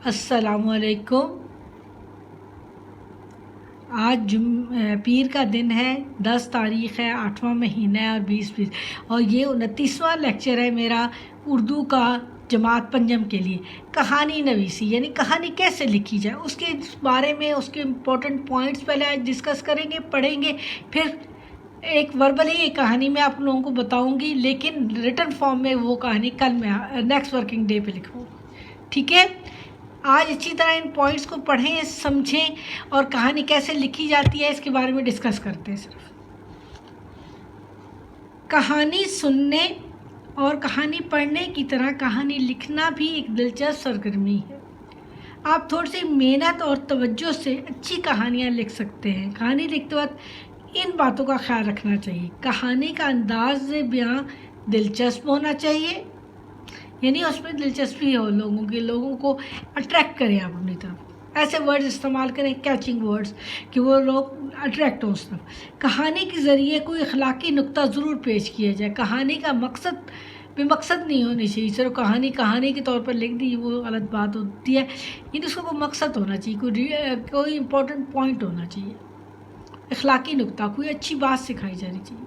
السلام علیکم۔ آج پیر کا دن ہے، 10 تاریخ ہے، 8واں مہینہ ہے اور 20 اور یہ 29واں لیکچر ہے میرا اردو کا جماعت پنجم کے لیے۔ کہانی نویسی یعنی کہانی کیسے لکھی جائے اس کے بارے میں اس کے امپورٹنٹ پوائنٹس پہلے آج ڈسکس کریں گے، پڑھیں گے، پھر ایک وربلی ایک کہانی میں آپ لوگوں کو بتاؤں گی، لیکن ریٹن فارم میں وہ کہانی کل میں نیکسٹ ورکنگ ڈے پہ لکھوں، ٹھیک ہے؟ آج اچھی طرح ان پوائنٹس کو پڑھیں، سمجھیں اور کہانی کیسے لکھی جاتی ہے اس کے بارے میں ڈسکس کرتے ہیں۔ صرف کہانی سننے اور کہانی پڑھنے کی طرح کہانی لکھنا بھی ایک دلچسپ سرگرمی ہے۔ آپ تھوڑی سی محنت اور توجہ سے اچھی کہانیاں لکھ سکتے ہیں۔ کہانی لکھتے وقت ان باتوں کا خیال رکھنا چاہیے۔ کہانی کا انداز بیاں دلچسپ ہونا چاہیے، یعنی اس میں دلچسپی ہو، لوگوں کو اٹریکٹ کریں آپ اپنی طرف۔ ایسے ورڈز استعمال کریں، کیچنگ ورڈز، کہ وہ لوگ اٹریکٹ ہوں اس طرف۔ کہانی کے ذریعے کوئی اخلاقی نقطہ ضرور پیش کیا جائے۔ کہانی کا مقصد بے مقصد نہیں ہونی چاہیے، صرف کہانی کے طور پر لکھ دی، وہ غلط بات ہوتی ہے۔ یعنی اس کا کوئی مقصد ہونا چاہیے، کوئی امپورٹنٹ پوائنٹ ہونا چاہیے، اخلاقی نقطہ، کوئی اچھی بات سکھائی جانی چاہیے۔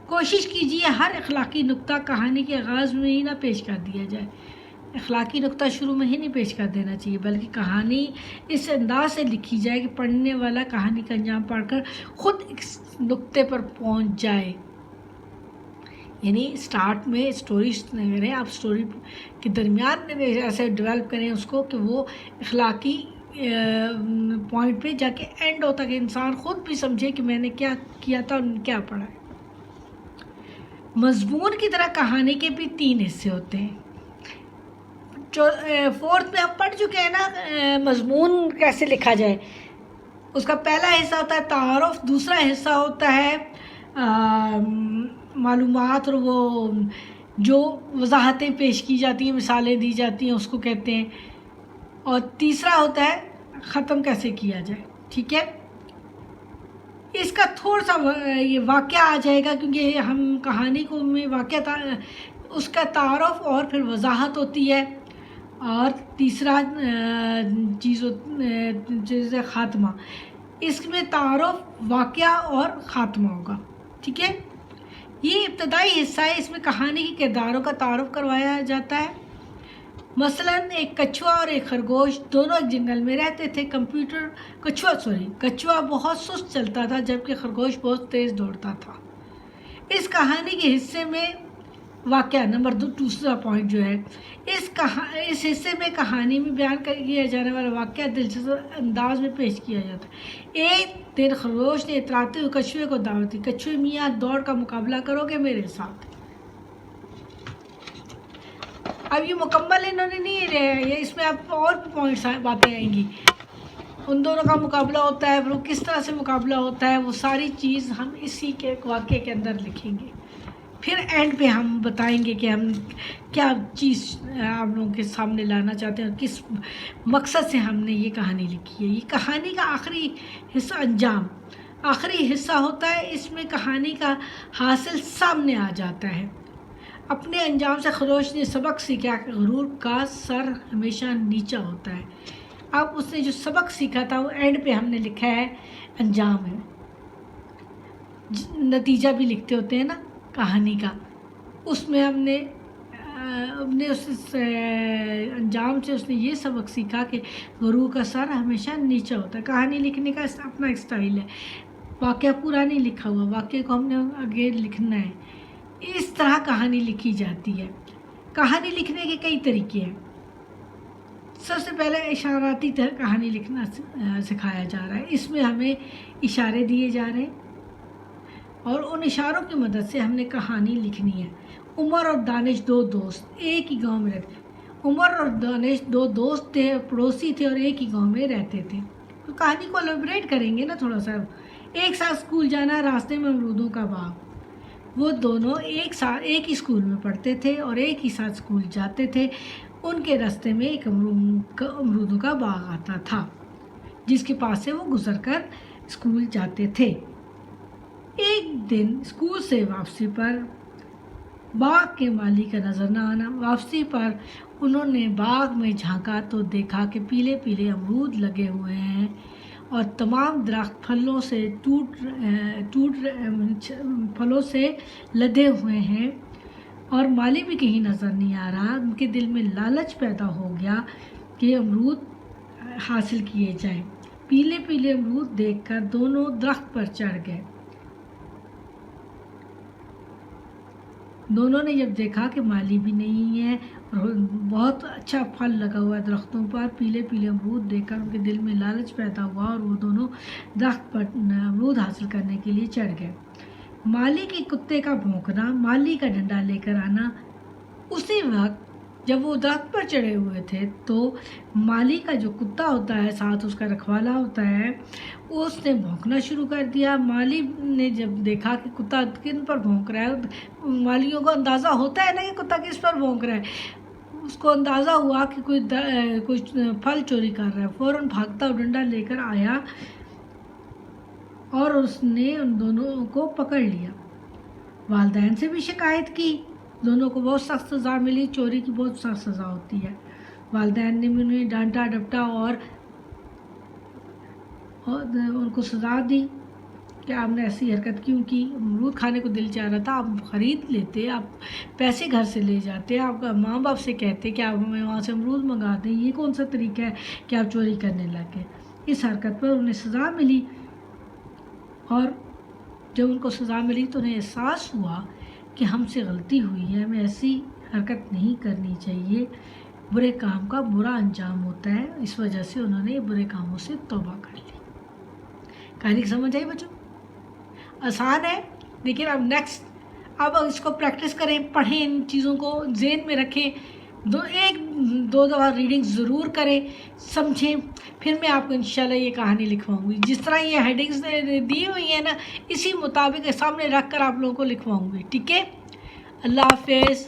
کوشش کیجیے ہر اخلاقی نقطہ کہانی کے آغاز میں ہی نہ پیش کر دیا جائے۔ اخلاقی نقطہ شروع میں ہی نہیں پیش کر دینا چاہیے، بلکہ کہانی اس انداز سے لکھی جائے کہ پڑھنے والا کہانی کا انجام پڑھ کر خود اس نقطے پر پہنچ جائے۔ یعنی سٹارٹ میں اسٹوری کریں، آپ اسٹوری کے درمیان میں ایسے ڈیولپ کریں اس کو کہ وہ اخلاقی پوائنٹ پہ جا کے اینڈ ہوتا کہ انسان خود بھی سمجھے کہ میں نے کیا کیا تھا اور کیا پڑھا ہے۔ مضمون کی طرح کہانی کے بھی 3 حصے ہوتے ہیں۔ 4th میں ہم پڑھ چکے ہیں نا مضمون کیسے لکھا جائے۔ اس کا پہلا حصہ ہوتا ہے تعارف، دوسرا حصہ ہوتا ہے معلومات اور وہ جو وضاحتیں پیش کی جاتی ہیں، مثالیں دی جاتی ہیں، اس کو کہتے ہیں، اور تیسرا ہوتا ہے ختم کیسے کیا جائے، ٹھیک ہے؟ اس کا تھوڑا سا یہ واقعہ آ جائے گا، کیونکہ ہم کہانی کو میں واقعہ اس کا تعارف اور پھر وضاحت ہوتی ہے، اور تیسرا چیز ہے خاتمہ۔ اس میں تعارف، واقعہ اور خاتمہ ہوگا، ٹھیک ہے؟ یہ ابتدائی حصہ ہے، اس میں کہانی کے کرداروں کا تعارف کروایا جاتا ہے۔ مثلاً ایک کچھوا اور ایک خرگوش دونوں ایک جنگل میں رہتے تھے۔ کچھوا بہت سست چلتا تھا جبکہ خرگوش بہت تیز دوڑتا تھا۔ اس کہانی کے حصے میں واقعہ نمبر 2 دوسرا پوائنٹ جو ہے، اس حصے میں کہانی میں بیان کیا جانے والا واقعہ دلچسپ انداز میں پیش کیا جاتا ہے۔ ایک دن خرگوش نے اتراتے ہوئے کچھوے کو دعوت دی، کچھوے میاں دوڑ کا مقابلہ کرو گے میرے ساتھ؟ اب یہ مکمل انہوں نے نہیں لیا، اس میں اب اور بھی پوائنٹس باتیں آئیں گی، ان دونوں کا مقابلہ ہوتا ہے، پھر وہ کس طرح سے مقابلہ ہوتا ہے، وہ ساری چیز ہم اسی کے واقعے کے اندر لکھیں گے۔ پھر اینڈ پہ ہم بتائیں گے کہ ہم کیا چیز آپ لوگوں کے سامنے لانا چاہتے ہیں اور کس مقصد سے ہم نے یہ کہانی لکھی ہے۔ یہ کہانی کا آخری حصہ انجام، آخری حصہ ہوتا ہے، اس میں کہانی کا حاصل سامنے آ جاتا ہے۔ اپنے انجام سے خرگوش نے سبق سیکھا کہ غرور کا سر ہمیشہ نیچا ہوتا ہے۔ اب اس نے جو سبق سیکھا تھا وہ اینڈ پہ ہم نے لکھا ہے، انجام ہے۔ نتیجہ بھی لکھتے ہوتے ہیں نا کہانی کا، اس میں ہم نے اس انجام سے اس نے یہ سبق سیکھا کہ غرور کا سر ہمیشہ نیچا ہوتا ہے۔ کہانی لکھنے کا اپنا ایک سٹائل ہے، واقعہ پورا نہیں لکھا ہوا، واقعے کو ہم نے آگے لکھنا ہے۔ اس طرح کہانی لکھی جاتی ہے۔ کہانی لکھنے کے کئی طریقے ہیں۔ سب سے پہلے اشاراتی کہانی لکھنا سکھایا جا رہا ہے۔ اس میں ہمیں اشارے دیے جا رہے ہیں اور ان اشاروں کی مدد سے ہم نے کہانی لکھنی ہے۔ عمر اور دانش 2 دوست ایک ہی گاؤں میں رہتے تھے۔ عمر اور دانش 2 دوست تھے، پڑوسی تھے اور ایک ہی گاؤں میں رہتے تھے۔ تو کہانی کو الیبوریٹ کریں گے نا تھوڑا سا۔ ایک ساتھ اسکول جانا، راستے میں امرودوں کا باغ۔ وہ دونوں ایک ہی اسکول میں پڑھتے تھے اور ایک ہی ساتھ اسکول جاتے تھے۔ ان کے راستے میں ایک امرودوں کا باغ آتا تھا جس کے پاس سے وہ گزر کر اسکول جاتے تھے۔ ایک دن اسکول سے واپسی پر باغ کے مالی کا نظر نہ آنا، واپسی پر انہوں نے باغ میں جھانکا تو دیکھا کہ پیلے پیلے امرود لگے ہوئے ہیں اور تمام درخت پھلوں سے لدے ہوئے ہیں، اور مالی بھی کہیں نظر نہیں آ رہا۔ ان کے دل میں لالچ پیدا ہو گیا کہ امرود حاصل کیے جائیں۔ پیلے پیلے امرود دیکھ کر دونوں درخت پر چڑھ گئے۔ دونوں نے جب دیکھا کہ مالی بھی نہیں ہے اور بہت اچھا پھل لگا ہوا ہے درختوں پر، پیلے پیلے امرود دیکھ کر ان کے دل میں لالچ پیدا ہوا اور وہ دونوں درخت پر امرود حاصل کرنے کے لیے چڑھ گئے۔ مالی کے کتے کا بھونکنا، مالی کا ڈنڈا لے کر آنا۔ اسی وقت جب وہ درخت پر چڑھے ہوئے تھے تو مالی کا جو کتا ہوتا ہے، ساتھ اس کا رکھوالا ہوتا ہے، اس نے بھونکنا شروع کر دیا۔ مالی نے جب دیکھا کہ کتا کن پر بھونک رہا ہے، مالیوں کو اندازہ ہوتا ہے نا کہ کتا کس پر بھونک رہا ہے، اس کو اندازہ ہوا کہ کوئی پھل چوری کر رہا ہے، فوراً بھاگتا اور ڈنڈا لے کر آیا اور اس نے ان دونوں کو پکڑ لیا۔ والدین سے بھی شکایت کی، دونوں کو بہت سخت سزا ملی، چوری کی بہت سخت سزا ہوتی ہے۔ والدین نے انہیں ڈانٹا ڈپٹا اور ان کو سزا دی کہ آپ نے ایسی حرکت کیوں کی، امرود کھانے کو دل چاہ رہا تھا، آپ خرید لیتے، آپ پیسے گھر سے لے جاتے، آپ کا ماں باپ سے کہتے کہ آپ ہمیں وہاں سے امرود منگا دیں، یہ کون سا طریقہ ہے کہ آپ چوری کرنے لگے۔ اس حرکت پر انہیں سزا ملی، اور جب ان کو سزا ملی تو انہیں احساس ہوا کہ ہم سے غلطی ہوئی ہے، ہمیں ایسی حرکت نہیں کرنی چاہیے، برے کام کا برا انجام ہوتا ہے۔ اس وجہ سے انہوں نے برے کاموں سے توبہ کر لی۔ کہانی کی سمجھ آئی بچوں؟ آسان ہے، لیکن اب اس کو پریکٹس کریں، پڑھیں، ان چیزوں کو ذہن میں رکھیں، ایک دو دفعہ ریڈنگ ضرور کریں، سمجھیں، پھر میں آپ کو انشاءاللہ یہ کہانی لکھواؤں گی۔ جس طرح یہ ہیڈنگز دی ہوئی ہیں نا، اسی مطابق سامنے رکھ کر آپ لوگوں کو لکھواؤں گی، ٹھیک ہے؟ اللہ حافظ۔